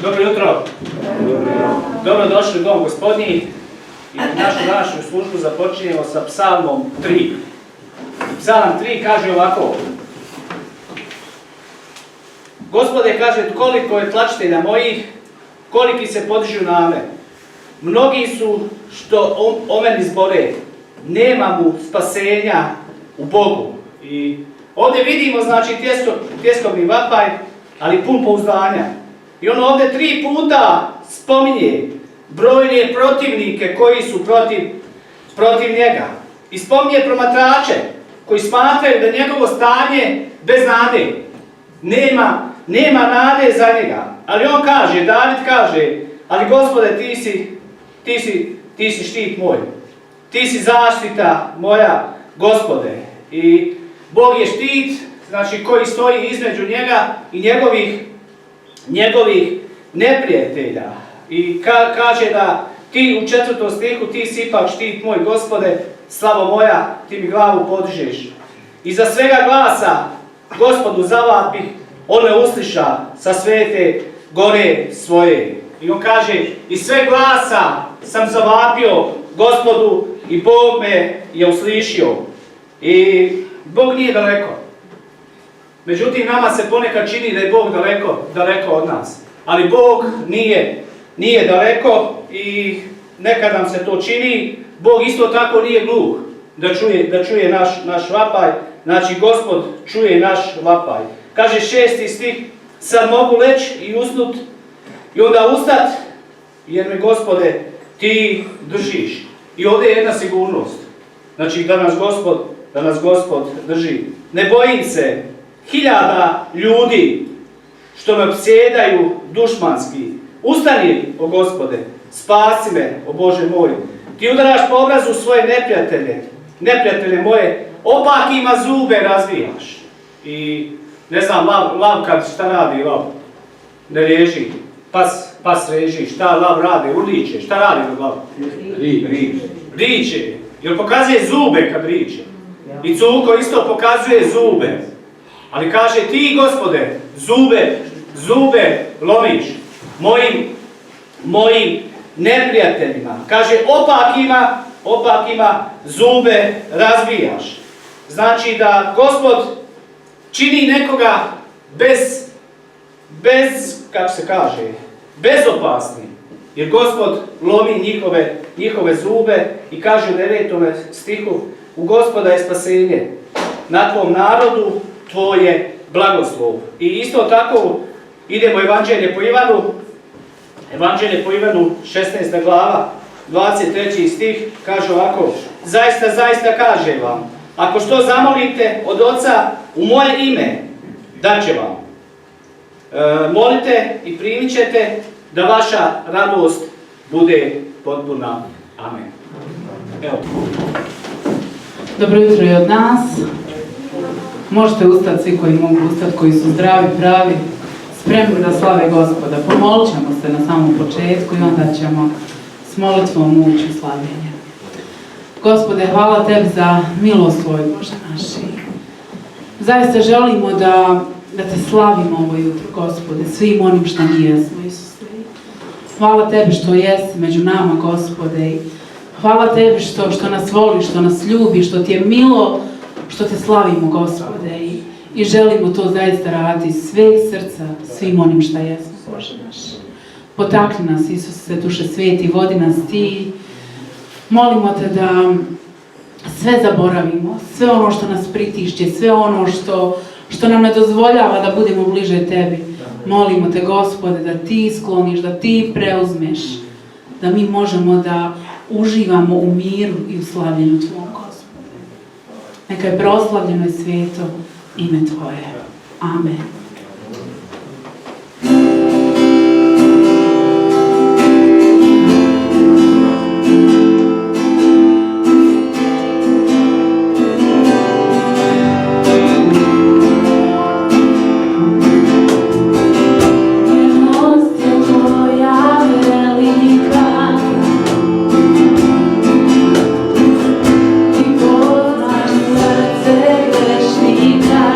Dobro jutro. Dobro došli u dom Gospodnji i našu današnju službu započinjemo sa psalmom 3. Psalam 3 kaže ovako. Gospode, kaže, koliko je tlačitelja mojih, koliki se podižu na me. Mnogi su što o meni zbore, nema mu spasenja u Bogu. I ovdje vidimo, znači, tjeskovni vapaj, ali pun pouzdanja. I on ovdje 3 puta spominje brojne protivnike koji su protiv njega. I spominje promatrače koji smatraju da njegovo stanje bez nade. Nema nade za njega. Ali on kaže, David kaže, ali Gospode, ti si štit moj. Ti si zaštita moja, Gospode. I Bog je štit, znači, koji stoji između njega i njegovih neprijatelja. I kaže da ti u 4. stihu, ti si ipak štit moj, Gospode, slavo moja, ti mi glavu podižeš. Iza svega glasa Gospodu zavapih, on me usliša sa svete gore svoje. I on kaže, iz sve glasa sam zavapio Gospodu i Bog me je uslišio. I Bog nije daleko. Međutim, nama se ponekad čini da je Bog daleko od nas. Ali Bog nije daleko i nekad nam se to čini. Bog isto tako nije gluh da čuje naš vapaj. Znači, Gospod čuje naš vapaj. Kaže 6. stih, sad mogu leći i usnut i onda ustat, jer me, Gospode, ti držiš. I ovdje je jedna sigurnost. Znači, da nas Gospod drži. Ne bojim se 1000 ljudi što me opsjedaju dušmanski. Ustani, o Gospode, spasi me, o Bože moj. Ti udaraš po obrazu svoje neprijatelje moje, opakima zube razvijaš. I ne znam, lav kad šta radi, lav ne reži, pas reži, šta lav radi, urliče, šta radi lav? Riče, jer pokazuje zube kad riče. I cuko isto pokazuje zube. Ali kaže, ti, Gospode, zube loviš mojim neprijateljima. Kaže, opakima zube razbijaš. Znači da Gospod čini nekoga kako se kaže, bezopasni. Jer Gospod lomi njihove zube i kaže u 9. stihu, u Gospoda je spasenje, na tvom narodu tvoje blagoslov. I isto tako idemo Evanđelje po Ivanu, 16. glava, 23. stih, kaže ovako, zaista kažem vam, ako što zamolite od Oca u moje ime, daće vam. Molite i primit ćete da vaša radost bude potpuna. Amen. Evo. Dobro jutro i od nas. Možete ustati svi koji mogu ustati, koji su zdravi, pravi, spremni da slave Gospoda. Pomolit ćemo se na samom početku i onda ćemo s molitvom ući u slavljenje. Gospode, hvala Tebi za milost Tvoju, Bože naši. Zaista želimo da Te slavimo ovo jutro, Gospode, svim onim što mi jesmo, Isuse. Hvala Tebi što jesi među nama, Gospode. Hvala Tebi što nas voliš, što nas ljubi, što Ti je milo, što Te slavimo, Gospode. I želimo to zaista raditi sveg srca, svim onim što jesmo, Bože naš. Potakni nas, Isuse, duše sveti, vodi nas Ti. Molimo Te da sve zaboravimo, sve ono što nas pritišće, sve ono što nam ne dozvoljava da budemo bliže Tebi. Molimo Te, Gospode, da Ti skloniš, da Ti preuzmeš, da mi možemo da uživamo u miru i u slavljenju Tvom, Gospode. Neka je proslavljeno i sveto ime Tvoje. Amen. Grešnika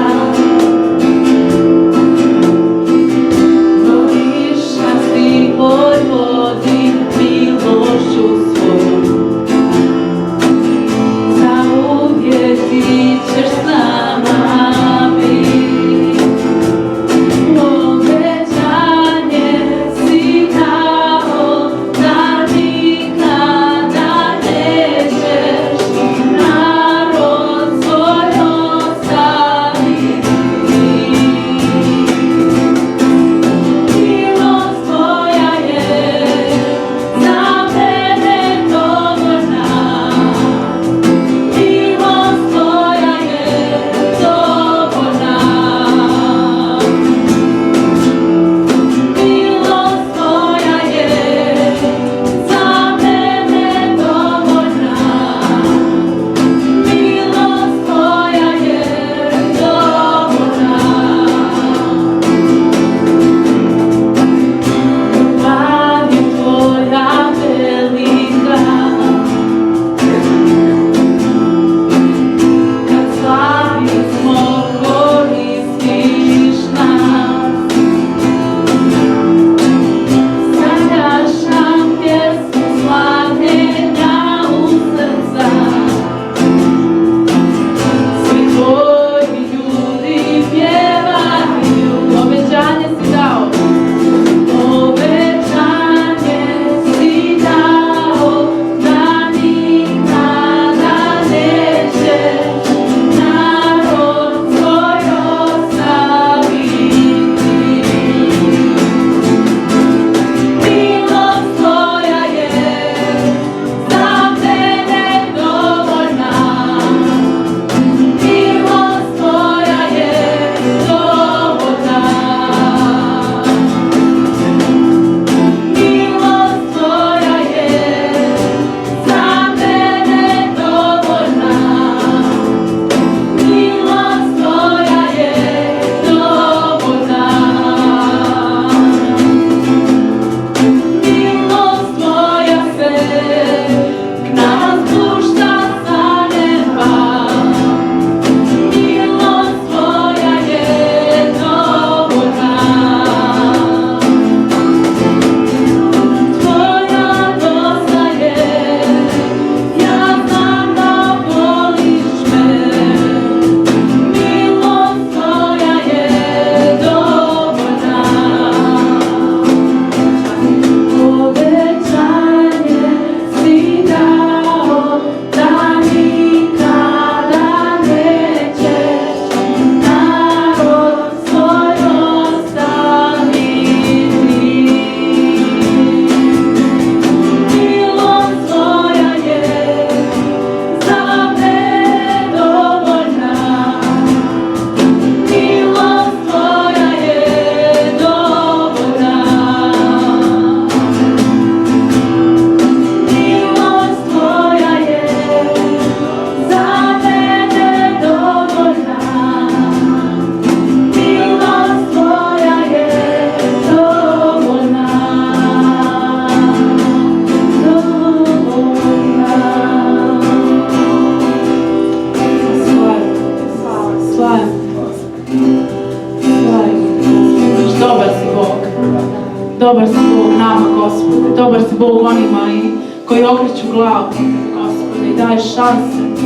Dobar si Bog nama, Gospode. Dobar si Bog onima i koji okreću glavu, Gospode, i daješ šanse.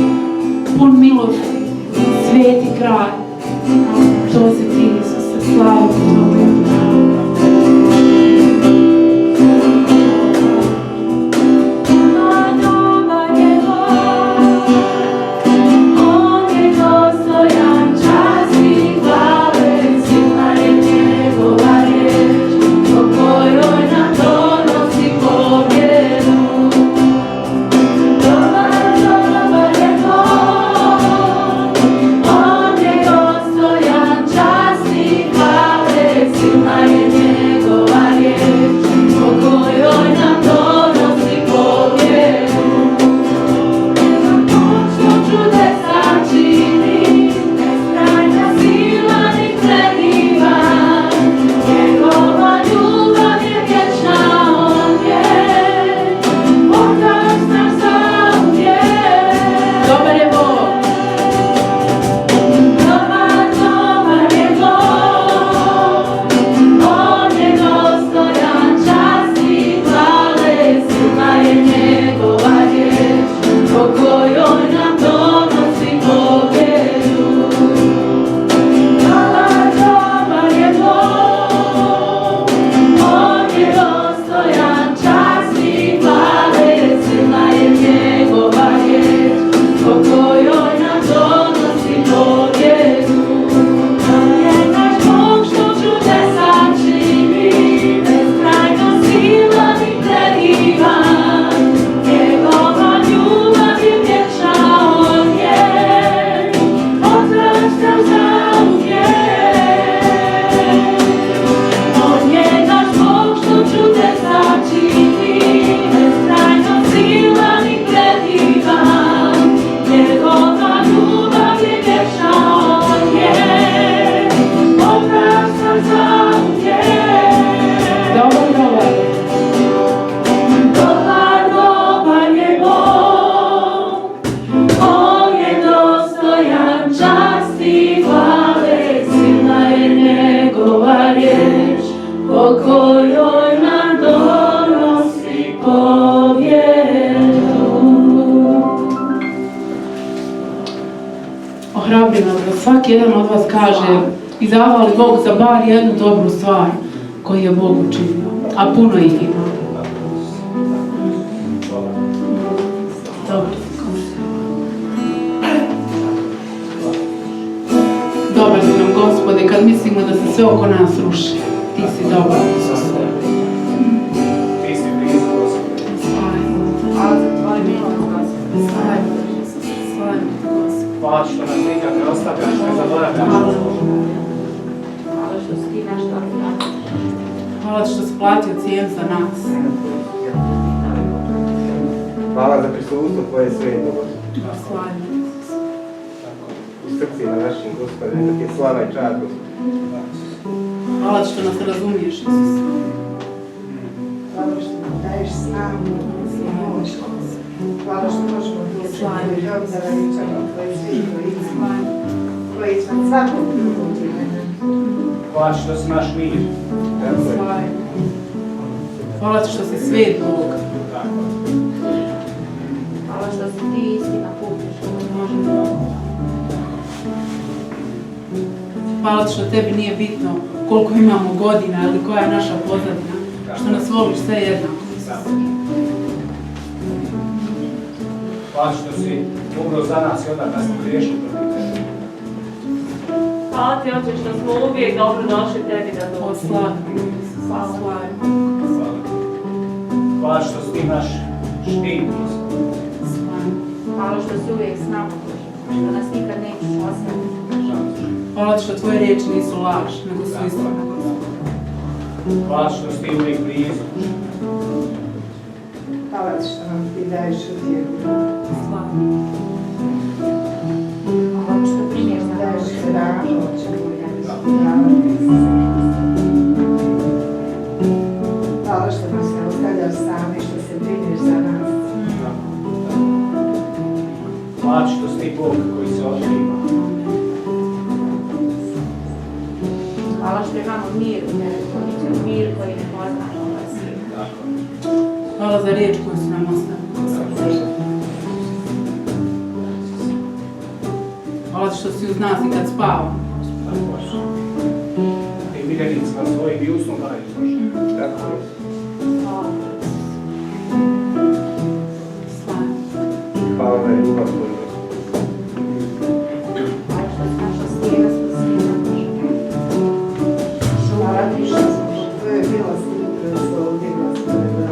Pun milosti, sveti kraj. To si ti, Isuse, slavu Tvoju. Ohrabrim vas da svaki jedan od vas kaže i zahvali Bogu za bar jednu dobru stvar koju je Bog učinio, a puno ih ima. Dobar si nam, Gospode, kad mislimo da se sve oko nas ruši. Ti si dobar. Ti si blizu, Gospode. Hvala za Tvoju milost, Gospode. Hvala što nas nikad ne ostavljaš, ne zaboravljaš. Hvala što si ti naš dobar. Hvala što si platio cijenu za nas. Hvala za prisustvo Tvoje sveto. Slavimo. U srcima našim, Gospode, da ti je slava i čast, Gospode. Hvala što nas razumiješ, Isus. Hvala što nam daješ snagu i moć. Hvala što možemo doći u dom da veličamo Tvoje sveto ime, koje iznad svakog drugog imena. Hvala što si naš mir. Hvala što si svet Bog. Hvala što si ti istina put što možemo. Hvala što tebi nije bitno koliko imamo godina ili koja je naša pozadina. Što nas voliš sve jednako. Hvala što si umro za nas i onda kad smo griješili protiv tebe. Hvala ti, Oče, što smo uvijek dobro došli tebi da dođemo. Slavimo. Hvala što si ti naš štit, Gospode. Hvala što si uvijek s nama, što nas nikad nećeš ostaviti. Hvala što tvoje riječi nisu laž, nego su istina. Hvala što si ti uvijek blizu. Hvala ti što nam ti daješ utjehu. Hvala što primješ za Daješ nas. se rano, oče Boga, ispunjavati se. Hvala što nas ne ostavljaš sami, što se brineš za nas. Hvala što si ti Bog koji se otkriva. Hvala što imamo mir u tebi, mir koji ne poznamo. hvala za riječ koju su nam ostavili. Hvala što si uz nas i kad spavamo. I miljenicima svojim i usnom daju. Tako je. Hvala za ljubav koju Hvala što si naša stijega spasila. Hvala ti što smo tvoje milosti jutros ovdje, Gospode.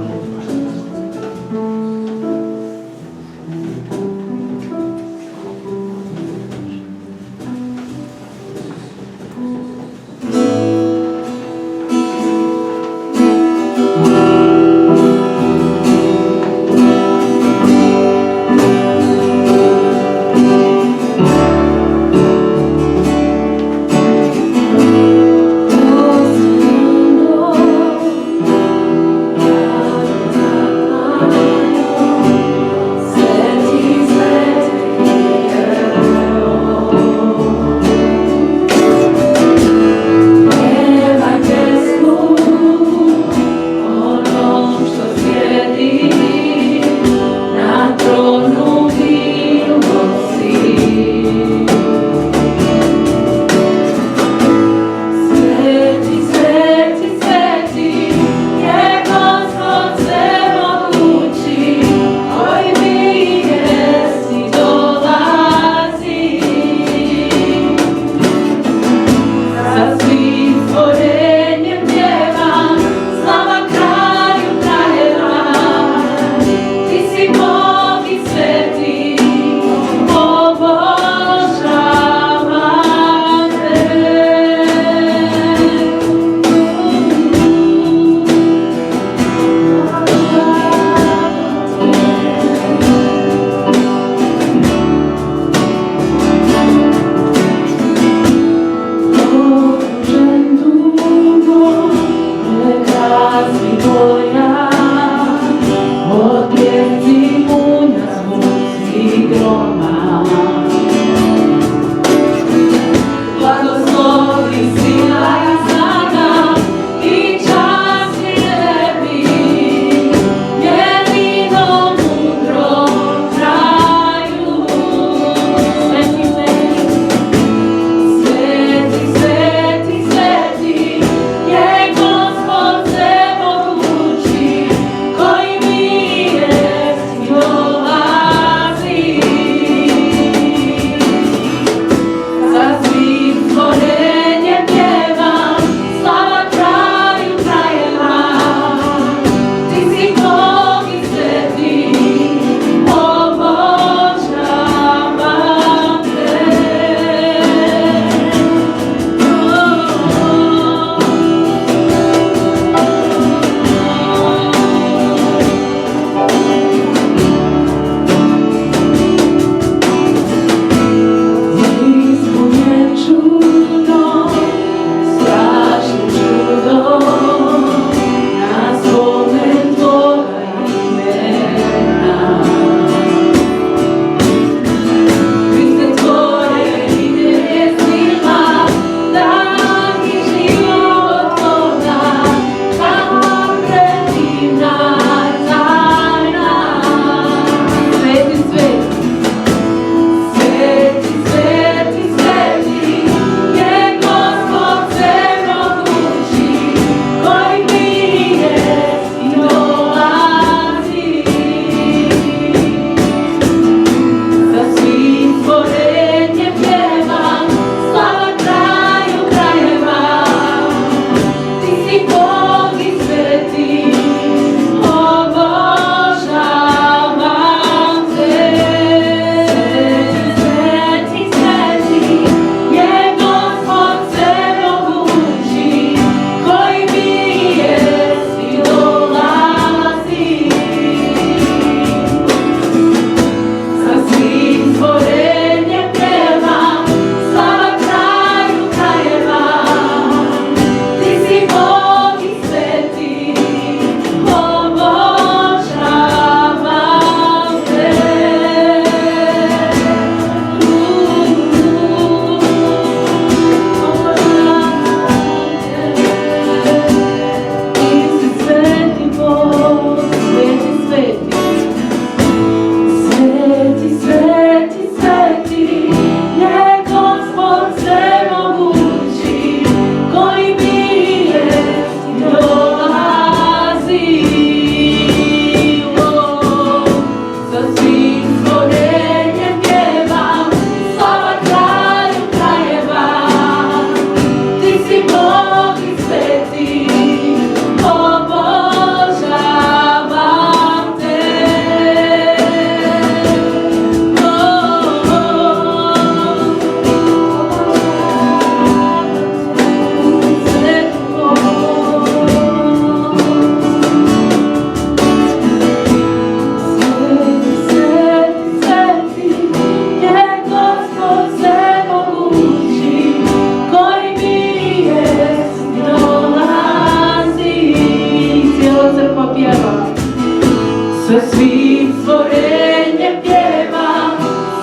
Sa svim stvorenjem pjeva,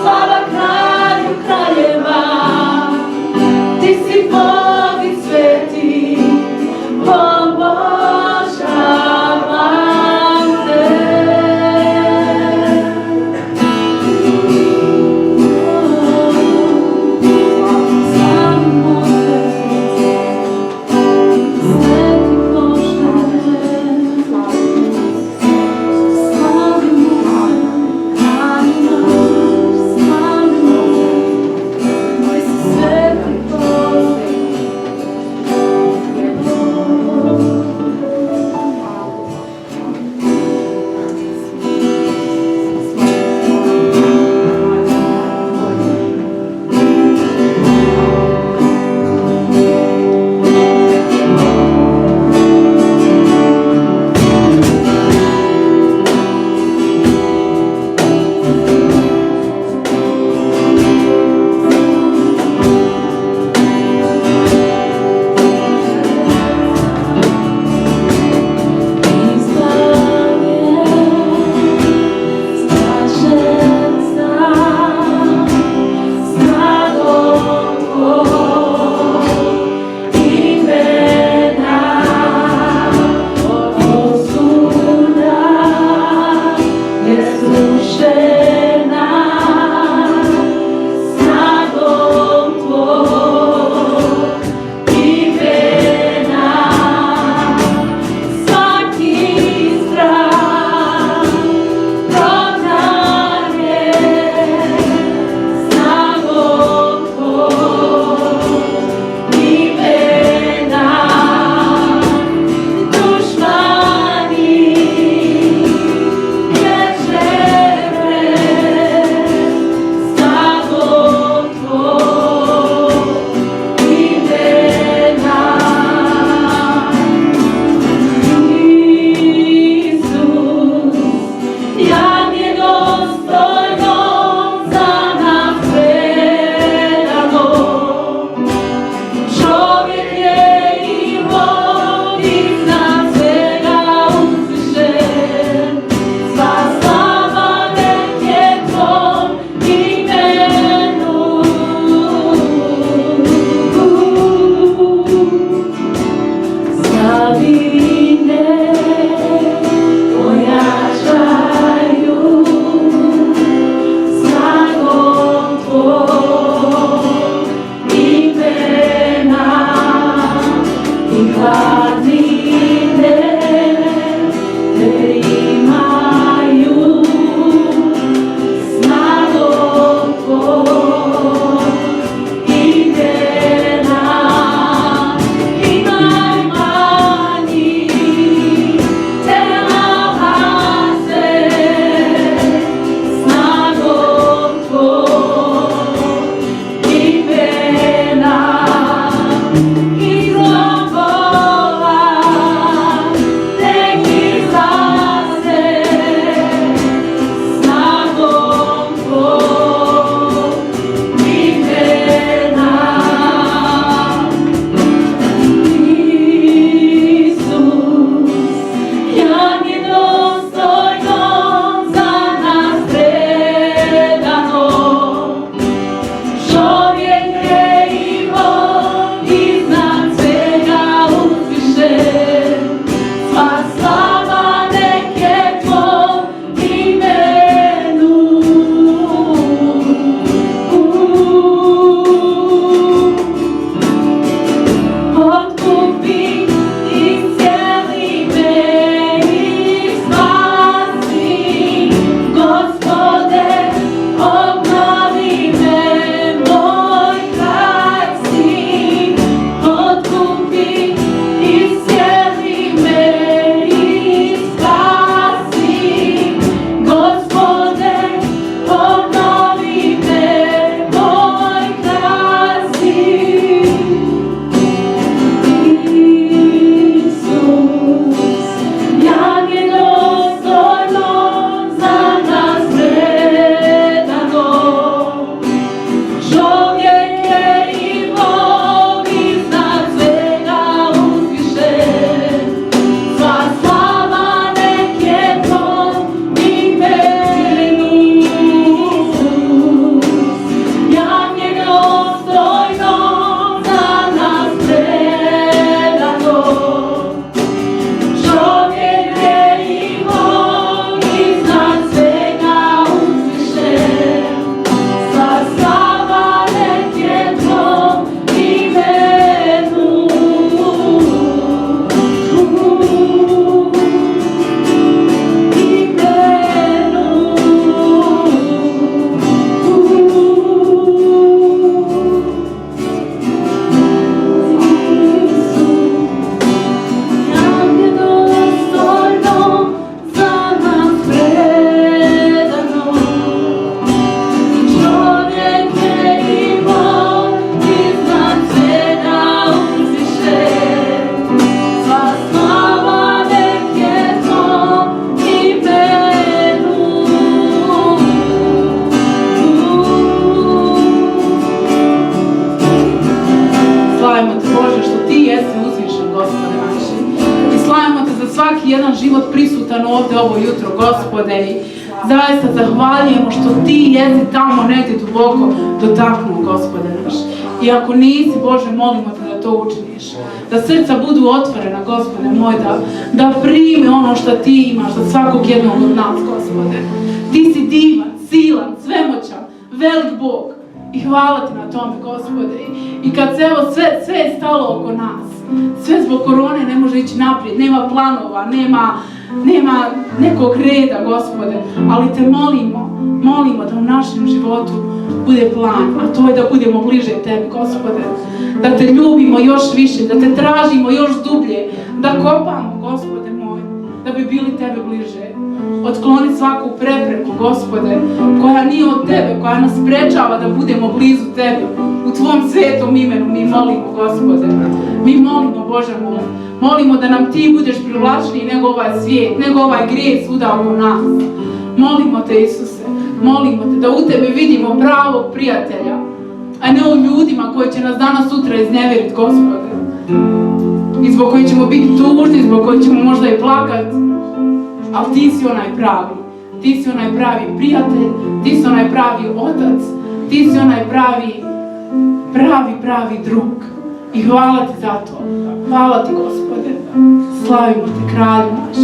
slava kralju kraljeva. Ti si Bog i sveti, obožavam te. Slavimo te, sveti Bože. Slavimo prisutan ovdje ovo jutro, Gospode. I zaista zahvaljujemo što ti jesi tamo negdje duboko dotaknuo, Gospode naš. I ako nisi, Bože, molimo te da to učiniš. Da srca budu otvorena, Gospode moj, da prime ono što ti imaš za svakog jednog od nas, Gospode. Ti si divan, silan, svemoćan, velik Bog. I hvala ti na tome, Gospode. I kad se evo sve je stalo oko nas, sve zbog korone ne može ići naprijed, nema planova, nema nekog reda, Gospode, ali te molimo da u našem životu bude plan, a to je da budemo bliže tebi, Gospode, da te ljubimo još više, da te tražimo još dublje, da kopamo, Gospode moj, da bi bili tebe bliže. Otkloni svaku prepreku, Gospode, koja nije od tebe, koja nas sprečava da budemo blizu tebi. U tvom svetom imenu mi molimo, Gospode. Mi molimo, Bože moj, molimo da nam ti budeš privlačniji nego ovaj svijet, nego ovaj grijeh svuda oko nas. Molimo te, Isuse, molimo te da u tebe vidimo pravog prijatelja, a ne u ljudima koji će nas danas sutra iznevjeriti, Gospode. I zbog koji ćemo biti tužni, zbog koji ćemo možda i plakati. Ali ti si onaj pravi. Ti si onaj pravi prijatelj, ti si onaj pravi otac, ti si onaj pravi drug. I hvala ti za to. Hvala ti, Gospode. Slavimo te, kralju naš.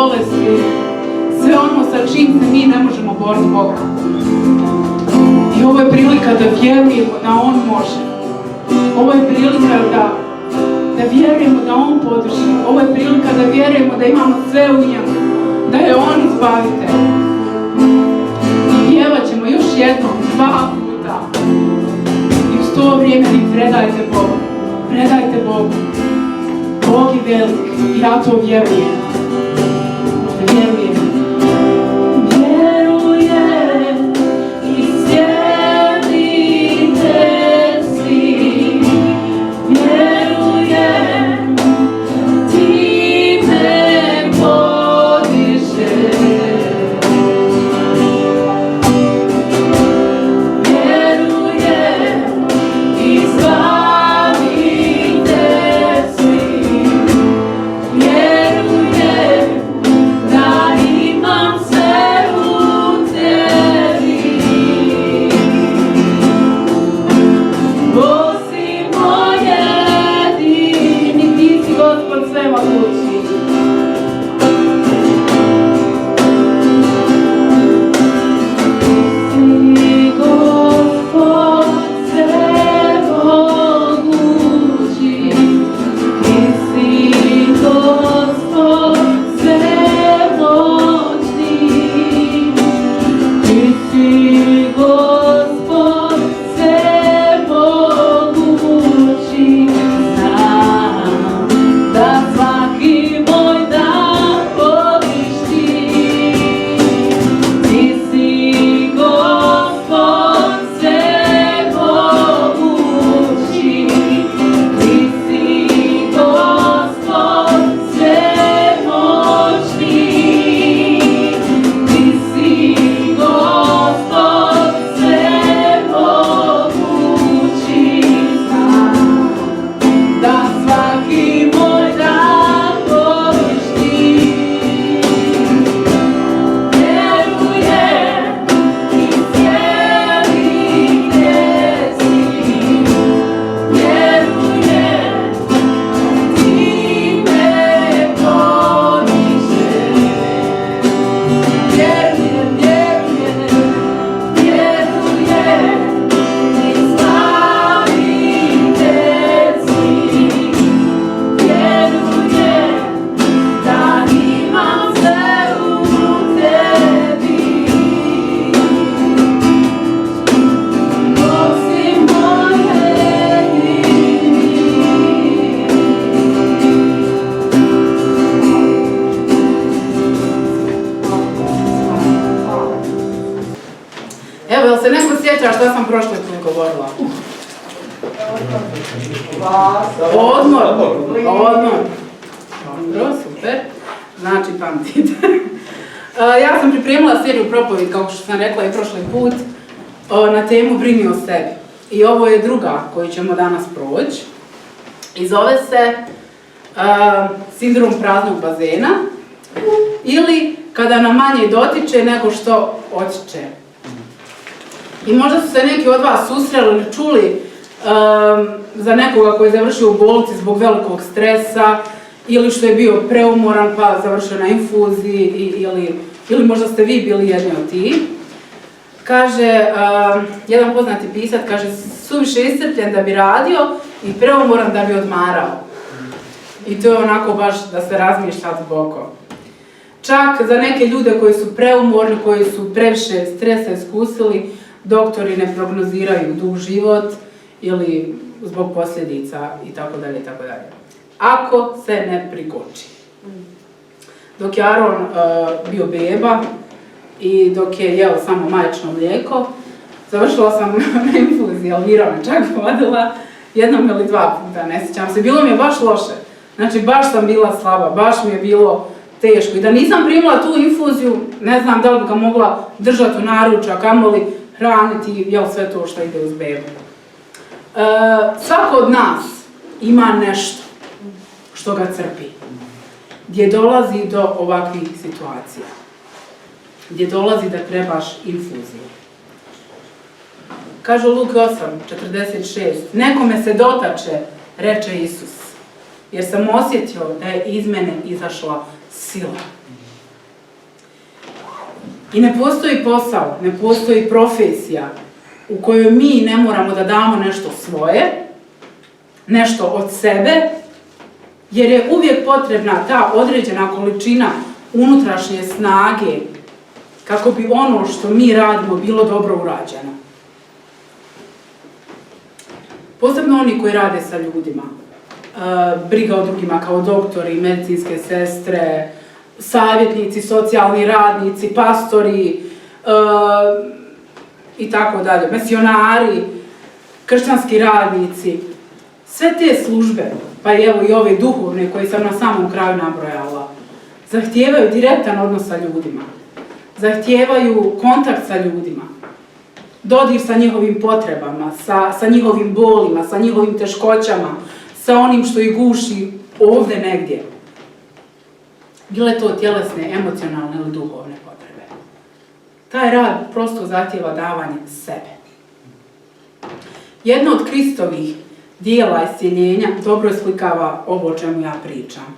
bolesti, sve ono sa čim se mi ne možemo boriti Boga. I ovo je prilika da vjerujemo da On može. Ovo je prilika da vjerujemo da On podrži. Ovo je prilika da vjerujemo da imamo sve u njemu, da je On izbavitelj. I pjevat ćemo još jednom, 2 puta. I u to vrijeme vi predajte Bogu. Predajte Bogu. Bog je velik, ja to vjerujem. Vjerujem. Vjerujem i sjedite svi. Vjerujem, ti me podižeš. Vjerujem i slavite svi. Vjerujem da imam sve u tebi. Osi moj jedini, ti si Gospod svemogući. Ti Gospod svemogući. Ti si Gospod svemoćni. Ti si Gospod svemogući. Znam da svaki moj dan voliš ti. Ti si Gospod svemogući. Ti si Gospod svemoćni. Ti si Gospod svemogući. Znam da svaki moj dan voliš ti. Vjerujem i sjedite svi. Vjerujem, ti me podižeš. Vjerujem, vjerujem i slavite svi. Vjerujem da imam sve u tebi. Osi moj jedini. Evo, jel se neko sjeća što sam prošle put govorila? Odmor. Dobro, super. Znači, pamtite. Ja sam pripremila seriju propovjedi, kao što sam rekla i prošli put, na temu Brini o sebi. I ovo je druga koju ćemo danas proći. I zove se sindrom praznog bazena ili kada nam manje dotiče nego što otiče. I možda su se neki od vas susreli ili čuli za nekoga koji je završio u bolnici zbog velikog stresa ili što je bio preumoran pa završio na infuziji ili možda ste vi bili jedni od tih. Kaže, jedan poznati pisac kaže, suviše iscrpljen da bi radio i preumoran da bi odmarao. I to je onako baš da se razmišlja duboko. Čak za neke ljude koji su preumorni, koji su previše stresa iskusili, doktori ne prognoziraju dug život ili zbog posljedica itd. Ako se ne prikoči. Dok je Aron bio beba i dok je jeo samo majčno mlijeko, završila sam na infuziji, Elvira me čak vodila jednom ili 2 puta, ne sjećam se. Bilo mi je baš loše. Znači, baš sam bila slaba, baš mi je bilo teško. I da nisam primila tu infuziju, ne znam da li bi ga mogla držati u naručju, a kamoli hraniti, jel, sve to što ide uz bebu. Svako od nas ima nešto što ga crpi, gdje dolazi do ovakvih situacija, gdje dolazi da trebaš infuziju. Kaže Luk 8:46, nekome se dotače, reče Isus, jer sam osjetio da je iz mene izašla sila. I ne postoji posao, ne postoji profesija u kojoj mi ne moramo da damo nešto svoje, nešto od sebe, jer je uvijek potrebna ta određena količina unutrašnje snage kako bi ono što mi radimo bilo dobro urađeno. Posebno oni koji rade sa ljudima, briga o drugima kao doktori, medicinske sestre, savjetnici, socijalni radnici, pastori i tako dalje, misionari, kršćanski radnici, sve te službe, pa evo i ove duhovne koje sam na samom kraju nabrojala, zahtijevaju direktan odnos sa ljudima, zahtijevaju kontakt sa ljudima, dodir sa njihovim potrebama, sa njihovim bolima, sa njihovim teškoćama, sa onim što ih guši ovdje negdje. Bile to tjelesne, emocionalne ili duhovne potrebe. Taj rad prosto zahtijeva davanje sebe. Jedno od Kristovih dijela iscjeljenja dobro islikava ovo o čemu ja pričam.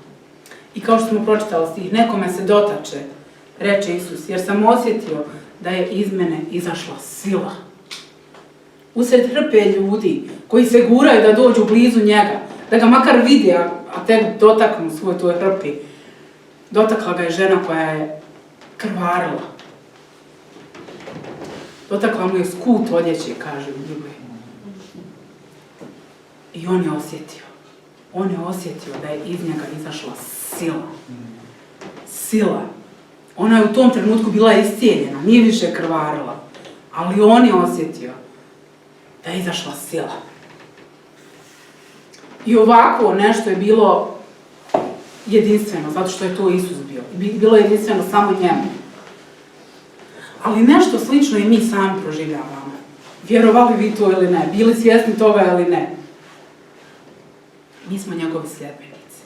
I kao što smo pročitali stih, nekome se dotače, reče Isus, jer sam osjetio da je iz mene izašla sila. Usred hrpe ljudi koji se guraju da dođu blizu njega, da ga makar vidi, a tek dotaknu svoj toj hrpi. Dotakla ga je žena koja je krvarila. Dotakla mu je skut odjeće, kaže u drugoj. I on je osjetio. On je osjetio da je iz njega izašla sila. Sila. Ona je u tom trenutku bila iscijeljena, nije više krvarila. Ali on je osjetio da je izašla sila. I ovako nešto je bilo jedinstveno, zato što je to Isus bio. Bilo je jedinstveno samo njemu. Ali nešto slično i mi sami proživljavamo. Vjerovali vi to ili ne, bili svjesni toga ili ne. Mi smo njegovi sljedbenici.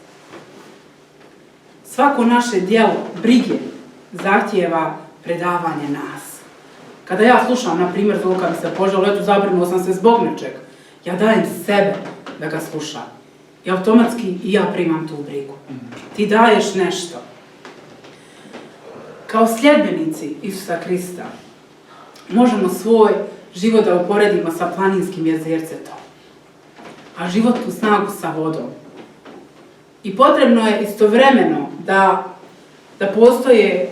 Svako naše djelo, brige, zahtijeva predavanje nas. Kada ja slušam, na primjer, za ovo kad mi se poželo, eto, zabrinuo sam se zbog nečeg, ja dajem sebe da ga slušam. I automatski i ja primam tu brigu. Ti daješ nešto. Kao sljedbenici Isusa Krista možemo svoj život da uporedimo sa planinskim jezercetom, a životnu snagu sa vodom. I potrebno je istovremeno da postoje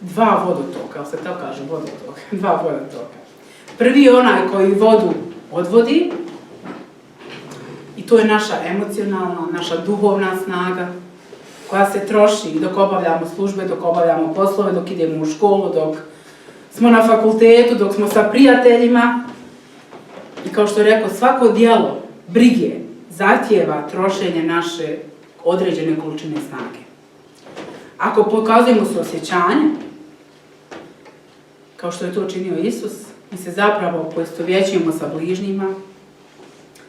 dva vodotoka, ali se to kaže vodotoka, dva vodotoka. Prvi je onaj koji vodu odvodi, i to je naša emocionalna, naša duhovna snaga, koja se troši dok obavljamo službe, dok obavljamo poslove, dok idemo u školu, dok smo na fakultetu, dok smo sa prijateljima. I kao što je rekao, svako djelo brige zahtijeva trošenje naše određene količine snage. Ako pokazujemo suosjećanje, kao što je to činio Isus, mi se zapravo poistovjećujemo sa bližnjima,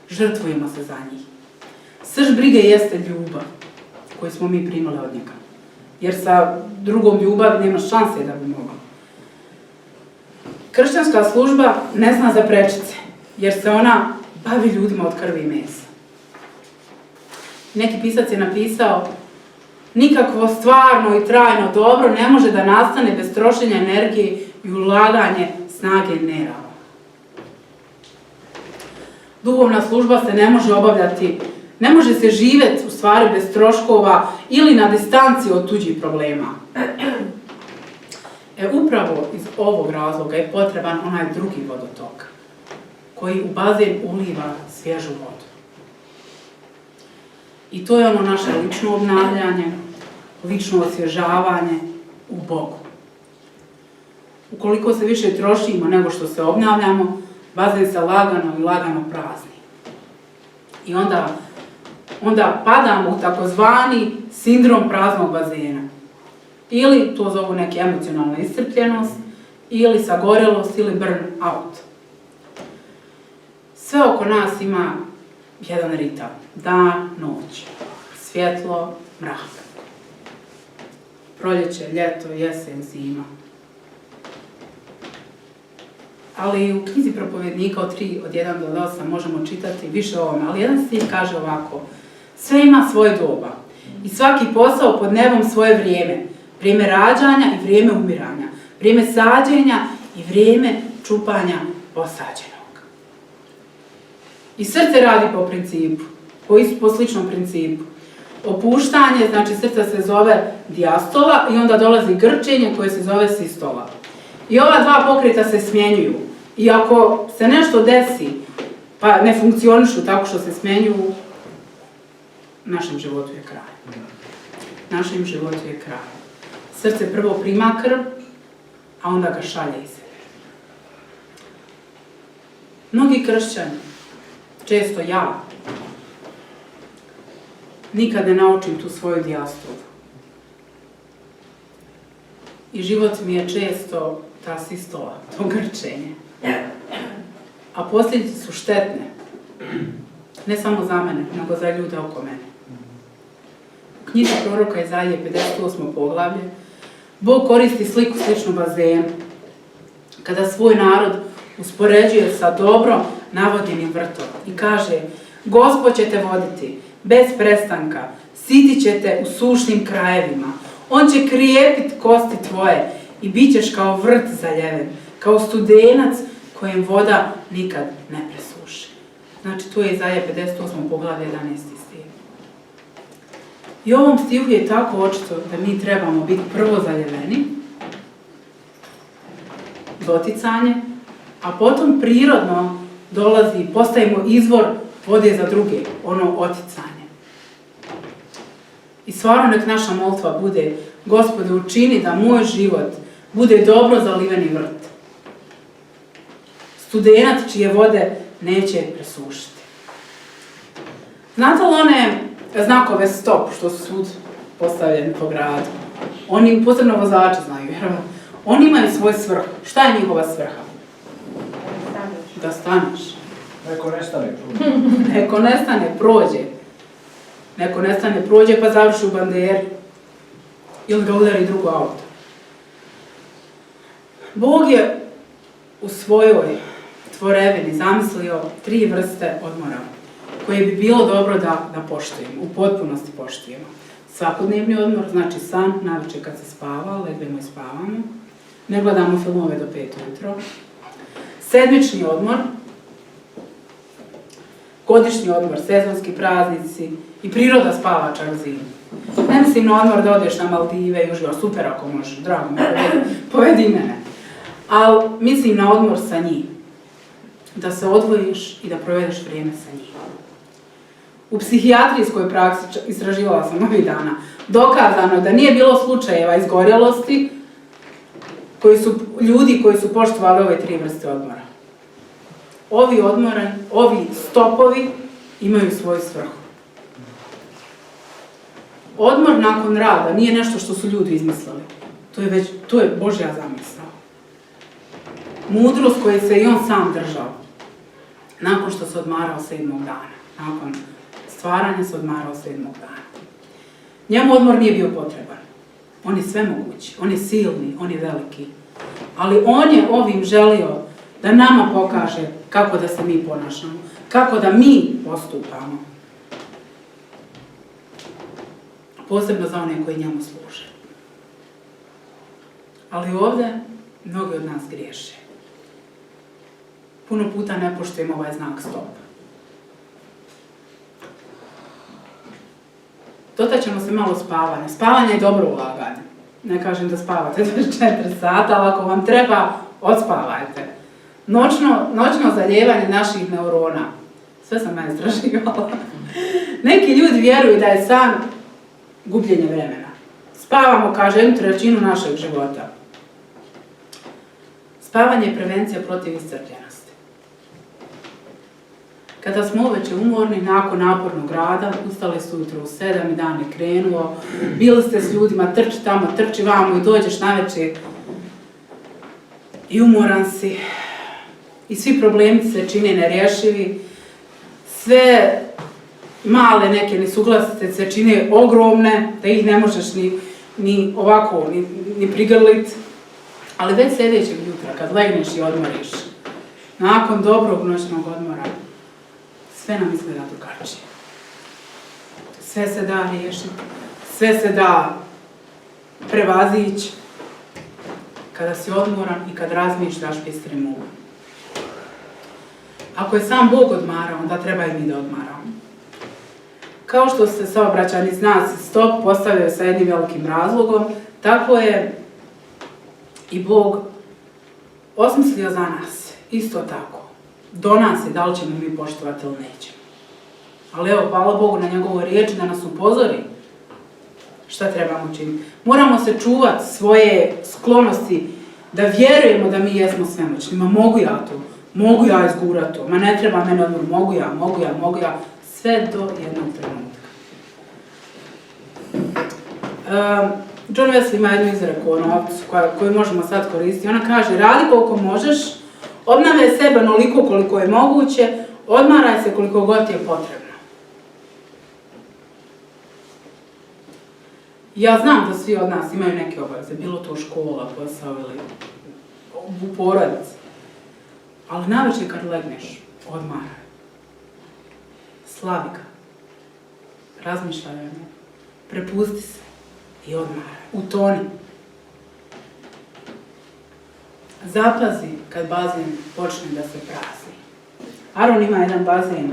žrtvujemo se za njih. Srž brige jeste ljubav koju smo mi primali od njega. Jer sa drugom ljubavi nema šanse da bi mogla. Kršćanska služba ne zna za prečice, jer se ona bavi ljudima od krvi i mesa. Neki pisac je napisao: nikakvo stvarno i trajno dobro ne može da nastane bez trošenja energije i ulaganje snage nerava. Duhovna služba se ne može obavljati, ne može se živjeti u stvari bez troškova ili na distanci od tuđih problema. Upravo iz ovog razloga je potreban onaj drugi vodotok, koji u bazen uliva svježu vodu. I to je ono naše lično obnavljanje, lično osvježavanje u Bogu. Ukoliko se više trošimo nego što se obnavljamo, bazen se lagano prazni. I onda padamo u takozvani sindrom praznog bazena. Ili to zovu neki emocionalna iscrpljenost, ili sagorelost, ili burn-out. Sve oko nas ima jedan ritam. Dan, noć. Svjetlo, mrak. Proljeće, ljeto, jesen, zima. Ali u knjizi Propovjednika od 3, od 1 do 8 možemo čitati više o ovome. Ali jedan stih kaže ovako: sve ima svoje doba i svaki posao pod nebom svoje vrijeme. Vrijeme rađanja i vrijeme umiranja. vrijeme sađenja i vrijeme čupanja posađenog. I srce radi po principu, po sličnom principu. Opuštanje, znači srca se zove dijastola i onda dolazi grčenje koje se zove sistola. I ova dva pokreta se smjenjuju. I ako se nešto desi, pa ne funkcionišu tako što se smjenjuju, našem životu je kraj. Našem životu je kraj. Srce prvo prima krv, a onda ga šalje iz sebe. Mnogi kršćani, često ja, nikad ne naučim tu svoju dijastolu. I život mi je često ta sistola, to grčenje. A posljedice su štetne. Ne samo za mene, nego za ljude oko mene. U knjizi proroka Izaije 58. poglavlje Bog koristi sliku sličnu bazenu. Kada svoj narod uspoređuje sa dobro navođenim vrtom i kaže: Gospod će te voditi bez prestanka, sitit će te u sušnim krajevima. On će krijepit kosti tvoje i bit ćeš kao vrt zaljeven, kao studenac kojem voda nikad ne presuši. Znači, tu je Izaija 58. poglavlje 11. stih. I ovom stihu je tako očito da mi trebamo biti prvo zaljeveni, doticanje, a potom prirodno dolazi, postajemo izvor vode za druge, ono oticanje. I stvarno nek naša molitva bude: Gospode, učini da moj život bude dobro zaliveni vrt. Studenac čije vode neće presušiti. Znate li one znakove stop što su svud postavljeni po gradu? Oni, posebno vozači znaju, vjerovatno. Oni imaju svoj svrh. Šta je njihova svrha? Da staneš. Neko nestane. Neko nestane, prođe. Neko nestane, prođe pa završi u banderi. Ili ga udari drugo auto. Bog je u svojoj tvorevini zamislio 3 vrste odmora koje bi bilo dobro da poštujemo, u potpunosti poštujemo. Svakodnevni odmor, znači san, navečer kad se spava, legnemo i spavamo. Ne gledamo filmove do 5 ujutro. Sedmični odmor, godišnji odmor, sezonski praznici i priroda spava čak zimu. Ne mislim na odmor da odeš na Maldive i uživaš, super ako možeš, drago mi, povedi mene. Ali mislim na odmor sa njim. Da se odvojiš i da provedeš vrijeme sa njim. U psihijatrijskoj praksi, istraživala sam ovih dana, dokazano je da nije bilo slučajeva izgorjelosti ljudi koji su poštovali ove 3 vrste odmora. Ovi odmori, ovi stopovi imaju svoju svrhu. Odmor nakon rada nije nešto što su ljudi izmislili. To je Božja zamisao. Mudrost koje se i on sam držao. Nakon što se odmarao 7. dana. Nakon stvaranja se odmarao 7. dana. Njemu odmor nije bio potreban. On je svemogući, on je silni, on je veliki. Ali on je ovim želio da nama pokaže kako da se mi ponašamo, kako da mi postupamo. Posebno za one koji njemu služe. Ali ovdje mnogi od nas griješe. Puno puta ne poštujemo ovaj znak stop. Dotaćemo se malo spavanja. Spavanje je dobro ulaganje. Ne kažem da spavate 24 sata, ali ako vam treba, odspavajte. Noćno zalijevanje naših neurona. Sve sam ja istraživala. Neki ljudi vjeruju da je san gubljenje vremena. Spavamo, kaže, 1/3 našeg života. Spavanje je prevencija protiv iscrpljenosti. Kada smo uveče umorni, nakon napornog rada, ustali su ujutro u 7 i dan je krenuo, bili ste s ljudima, trči tamo, trči vamo i dođeš navečer i umoran si. I svi problemi se čine nerješivi, sve male neke nesuglasice se čine ogromne, da ih ne možeš ni ovako ni prigrlit. Ali već sljedećeg jutra, kad legneš i odmoriš, nakon dobrog noćnog odmora, sve nam izgleda drugačije. Sve se da riješiti, sve se da prevazići kada si odmoran i kad razmišljaš bistrim umom. Ako je sam Bog odmarao, onda treba i mi da odmaramo. Kao što se saobraćajni znaci stop postavljaju sa jednim velikim razlogom, tako je i Bog osmislio za nas, isto tako. Do nas je da li ćemo mi poštovati ili nećemo. Ali evo, hvala Bogu na njegovoj riječi da nas upozori šta trebamo činiti. Moramo se čuvati svoje sklonosti, da vjerujemo da mi jesmo svemoćni. Ma mogu ja to, mogu ja izgurat to, ma ne treba mene odmor, mogu ja, sve do jednog trenutka. John Wesley ima jednu izreku o novcu koju možemo sad koristiti. Ona kaže, radi koliko možeš, obnavljaj sebe onoliko koliko je moguće, odmaraj se koliko god ti je potrebno. Ja znam da svi od nas imaju neke obaveze, bilo to škola, posao ili u porodici. Ali navečer kad legneš, odmaraj. Slavi ga. Razmišljaj o njemu. Prepusti se i odmaraj. Utoni. Zapazi kad bazen počne da se prazni. Aron ima jedan bazen,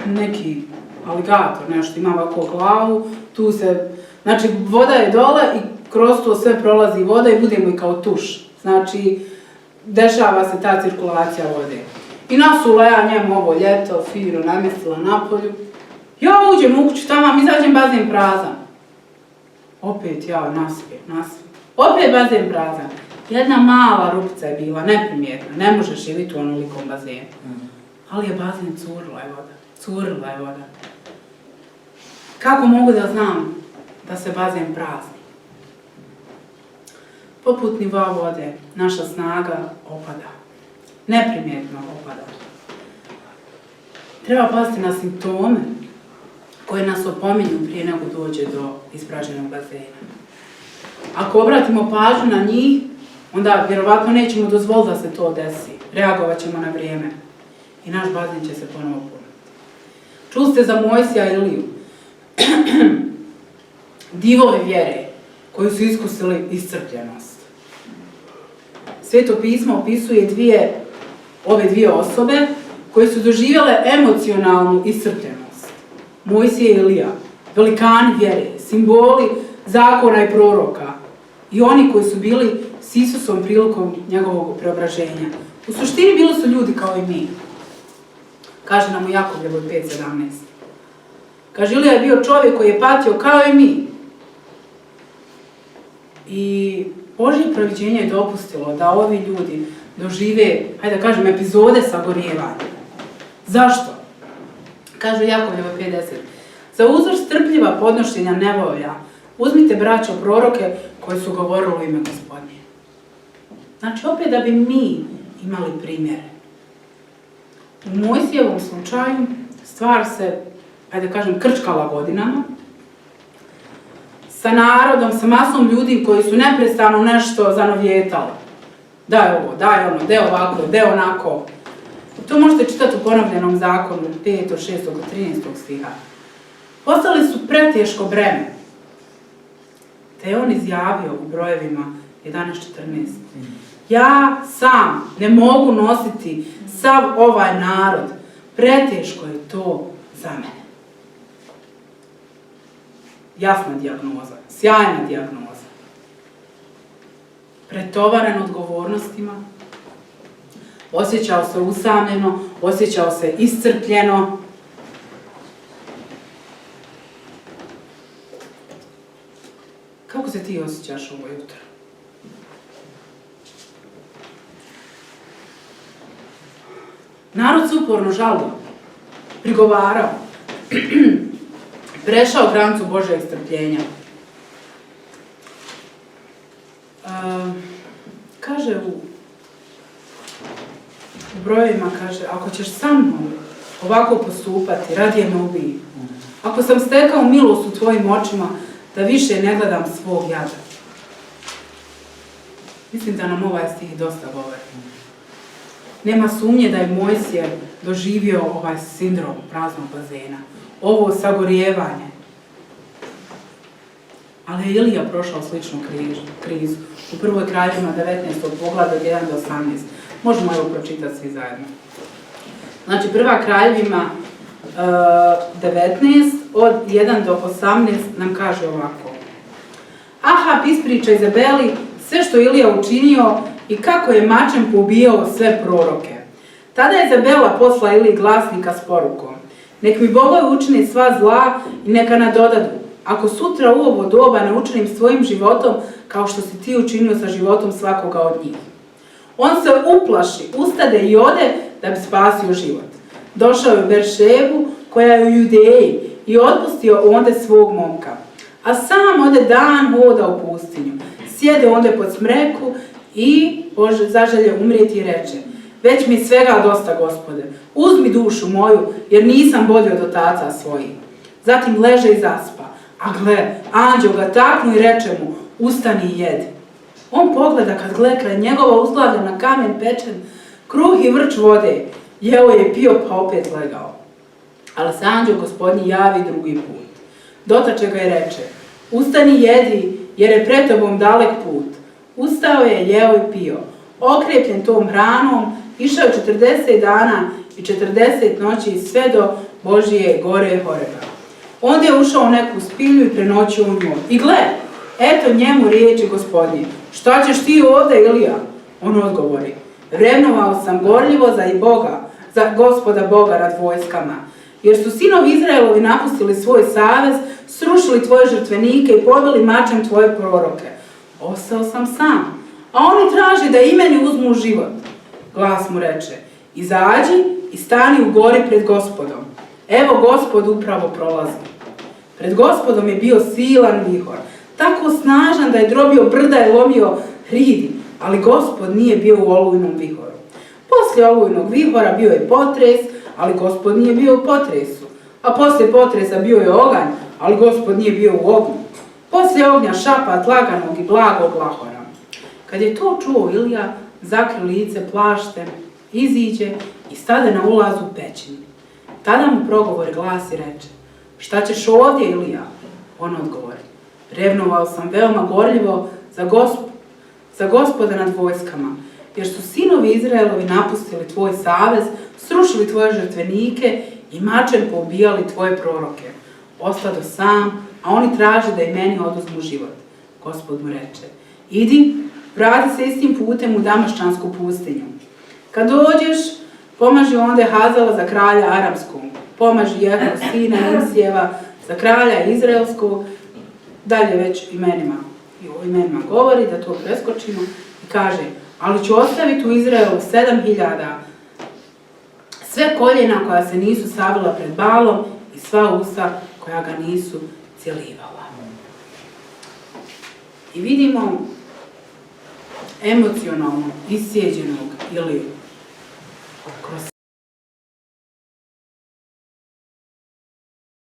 neki aligator, nešto, ima ovako glavu, tu se, znači voda je dole i kroz to sve prolazi voda i budemo i kao tuš. Znači, dešava se ta cirkulacija vode. I nasula ja njemu ovo ljeto, fino namjestila napolju. Ja uđem u kuću, tamo izađem, bazen prazan. Opet ja naspijem. Opet bazen prazan. Jedna mala rupica je bila, neprimjetna, ne možeš živjeti u onolikom bazenu. Ali je bazen, curila je voda. Kako mogu da znam da se bazen prazni? Poput nivoa vode, naša snaga opada. Neprimjetno opada. Treba paziti na simptome koje nas opominju prije nego dođe do ispražnjenog bazena. Ako obratimo pažnju na njih, onda vjerovatno nećemo dozvoliti da se to desi. Reagovat ćemo na vrijeme. I naš bazen će se ponovo puniti. Čuli ste za Mojsija i Iliju. Divovi vjere koji su iskusili iscrpljenost. Sveto pismo opisuje ove dvije osobe koje su doživjele emocionalnu iscrpljenost. Mojsije i Ilija, velikani vjere, simboli zakona i proroka i oni koji su bili s Isusom prilikom njegovog preobraženja. U suštini bili su ljudi kao i mi. Kaže nam u Jakovljevoj 5:17. Kaže, Ilija je bio čovjek koji je patio kao i mi. I Božje proviđenje je dopustilo da ovi ljudi dožive, hajde da kažem, epizode sagorijevanja. Zašto? Kaže u Jakovljevoj 5:10. Za uzor strpljiva podnošenja nevolja uzmite, braćo, proroke koji su govorili u ime Gospodnje. Znači, opet da bi mi imali primjere. U Mojsijevom slučaju stvar se, hajde da kažem, krčkala godinama. Sa narodom, sa masom ljudi koji su neprestano nešto zanovjetali. Daj ovo, daj ono, de ovako, de onako. To možete čitati u ponovljenom zakonu 5. 6. 13. stiha. Postali su preteško breme. Te je on izjavio u brojevima 11:14. Ja sam ne mogu nositi sav ovaj narod. Preteško je to za mene. Jasna dijagnoza, sjajna dijagnoza. Pretovaren odgovornostima, osjećao se usamljeno, osjećao se iscrpljeno. Kako se ti osjećaš ovo jutro? Narod se uporno žalio, prigovarao, prešao granicu Božjeg strpljenja. Kaže u brojevima, kaže, ako ćeš sa mnom ovako postupati, radije me ubij. Ako sam stekao milost u tvojim očima, da više ne gledam svog jada. Mislim da nam ovaj stih dosta govori. Nema sumnje da je Mojsije doživio ovaj sindrom praznog bazena. Ovo sagorijevanje. Ali je Ilija prošao sličnu krizu. U prvoj Kraljevima 19. poglavlja od 1 do 18. Možemo evo pročitati svi zajedno. Znači, prva Kraljevima 19 od 1 do 18 nam kaže ovako. Ahab ispriča Izabeli sve što Ilija učinio i kako je mačem poubijao sve proroke. Tada je Izabela posla Iliji glasnika s porukom. Nek mi bogovi učine sva zla i neka nadodadu. Ako sutra u ovo doba ne učinim svojim životom kao što si ti učinio sa životom svakoga od njih. On se uplaši, ustade i ode da bi spasio život. Došao je u Beršebu koja je u Judeji i otpustio onde svog momka. A sam ode dan hoda u pustinju. Sjede onde pod smreku i zaželje umrijeti i reče: već mi je svega dosta, Gospode, uzmi dušu moju, jer nisam bolji od otaca svojih. Zatim leže i zaspa, a gle, anđeo ga taknu i reče mu: ustani i jedi. On pogleda kad gle kraj njegova uzglavljena kamen pečen, kruh i vrč vode, jeo je i pio pa opet legao. Ali se anđeo Gospodnji javi drugi put. Dotače ga i reče: ustani i jedi, jer je pred tobom dalek put. Ustao je, jeo i pio. Okrepljen tom hranom, išao je 40 dana i 40 noći sve do Božije gore Horeba. Onda je ušao u neku spilju i prenoćio u njoj. I gle, eto njemu riječi Gospodnje: šta ćeš ti ovdje, Ilija? On odgovori: revnovao sam gorljivo za Gospoda Boga nad vojskama, jer su sinovi Izraelovi napustili svoj savez, srušili tvoje žrtvenike i pobili mačem tvoje proroke. Ostao sam sam, a oni traži da i meni uzmu život. Glas mu reče: izađi i stani u gori pred Gospodom. Evo Gospod upravo prolazi. Pred Gospodom je bio silan vihor, tako snažan da je drobio brda i lomio hridi, ali Gospod nije bio u olujnom vihoru. Poslije olujnog vihora bio je potres, ali Gospod nije bio u potresu. A poslije potresa bio je oganj, ali Gospod nije bio u ognju. Poslije ognja šapat laganog i blagog lahora. Kad je to čuo Ilija, zakri lice plaštem, iziđe i stade na ulazu u pećini. Tada mu progovori glas i reče: šta ćeš ovdje, Ilija? On odgovori: revnovao sam veoma gorljivo za Gospoda nad vojskama, jer su sinovi Izraelovi napustili tvoj savez, srušili tvoje žrtvenike i mačem poubijali tvoje proroke. Ostado sam, a oni traže da i meni oduzmu život. Gospod mu reče: idi, vrati se istim putem u Damaščansku pustinju. Kad dođeš, pomaži onda Hazala za kralja Aramskog, pomaži Jehu sina Nimsijeva za kralja Izraelskog. Dalje već imenima govori, da to preskočimo, i kaže: ali ću ostaviti u Izraelu 7000, sve koljena koja se nisu savila pred Balom i sva usta koja ga nisu cjelivala. I vidimo emocionalno iscijeđenog Iliju.